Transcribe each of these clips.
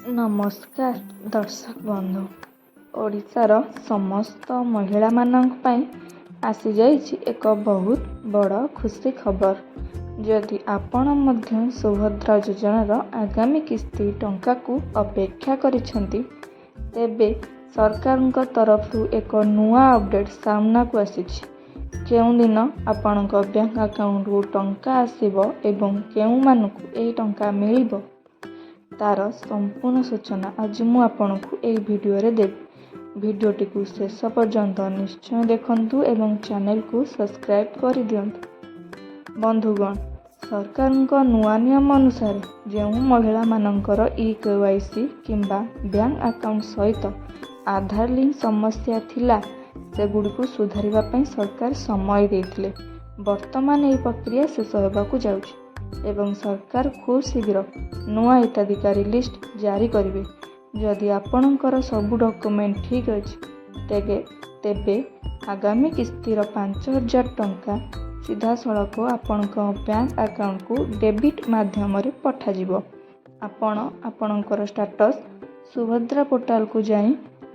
ନମସ୍କାର ଦର୍ଶକ ବନ୍ଧୁ। ଓଡ଼ିଶାର ସମସ୍ତ ମହିଳାମାନଙ୍କ ପାଇଁ ଆସିଯାଇଛି ଏକ ବହୁତ ବଡ଼ ଖୁସି ଖବର। ଯଦି ଆପଣ ମଧ୍ୟ ସୁଭଦ୍ରା ଯୋଜନାର ଆଗାମୀ କିସ୍ତି ଟଙ୍କାକୁ ଅପେକ୍ଷା କରିଛନ୍ତି, ତେବେ ସରକାରଙ୍କ ତରଫରୁ ଏକ ନୂଆ ଅପଡେଟ୍ ସାମ୍ନାକୁ ଆସିଛି। କେଉଁଦିନ ଆପଣଙ୍କ ବ୍ୟାଙ୍କ ଆକାଉଣ୍ଟକୁ ଟଙ୍କା ଆସିବ ଏବଂ କେଉଁମାନଙ୍କୁ ଏହି ଟଙ୍କା ମିଳିବ, ତାର ସମ୍ପୂର୍ଣ୍ଣ ସୂଚନା ଆଜି ମୁଁ ଆପଣଙ୍କୁ ଏହି ଭିଡ଼ିଓରେ ଦେବି। ଭିଡ଼ିଓଟିକୁ ଶେଷ ପର୍ଯ୍ୟନ୍ତ ନିଶ୍ଚୟ ଦେଖନ୍ତୁ ଏବଂ ଚ୍ୟାନେଲକୁ ସବସ୍କ୍ରାଇବ୍ କରିଦିଅନ୍ତୁ। ବନ୍ଧୁଗଣ, ସରକାରଙ୍କ ନୂଆ ନିୟମ ଅନୁସାରେ ଯେଉଁ ମହିଳାମାନଙ୍କର KYC କିମ୍ବା ବ୍ୟାଙ୍କ ଆକାଉଣ୍ଟ ସହିତ ଆଧାର ଲିଙ୍କ ସମସ୍ୟା ଥିଲା, ସେଗୁଡ଼ିକୁ ସୁଧାରିବା ପାଇଁ ସରକାର ସମୟ ଦେଇଥିଲେ। ବର୍ତ୍ତମାନ ଏହି ପ୍ରକ୍ରିୟା ଶେଷ ହେବାକୁ ଯାଉଛି ଏବଂ ସରକାର ଖୁବ୍ ଶୀଘ୍ର ନୂଆ ହିତାଧିକାରୀ ଲିଷ୍ଟ ଜାରି କରିବେ। ଯଦି ଆପଣଙ୍କର ସବୁ ଡକୁମେଣ୍ଟ ଠିକ୍ ଅଛି, ତେବେ ଆଗାମୀ କିସ୍ତିର 5,000 ଟଙ୍କା ସିଧାସଳଖ ଆପଣଙ୍କ ବ୍ୟାଙ୍କ ଆକାଉଣ୍ଟକୁ ଡେବିଟ୍ ମାଧ୍ୟମରେ ପଠାଯିବ। ଆପଣ ଆପଣଙ୍କର ଷ୍ଟାଟସ୍ ସୁଭଦ୍ରା ପୋର୍ଟାଲକୁ ଯାଇ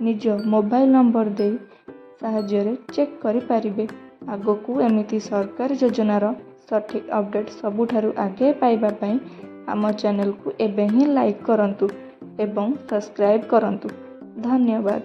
ନିଜ ମୋବାଇଲ ନମ୍ବର ଦେଇ ସାହାଯ୍ୟରେ ଚେକ୍ କରିପାରିବେ। ଆଗକୁ ଏମିତି ସରକାରୀ ଯୋଜନାର ସଠିକ୍ ଅପଡେଟ୍ ସବୁଠାରୁ ଆଗେ ପାଇବା ପାଇଁ ଆମ ଚ୍ୟାନେଲକୁ ଏବେ ହିଁ ଲାଇକ୍ କରନ୍ତୁ ଏବଂ ସବସ୍କ୍ରାଇବ୍ କରନ୍ତୁ। ଧନ୍ୟବାଦ।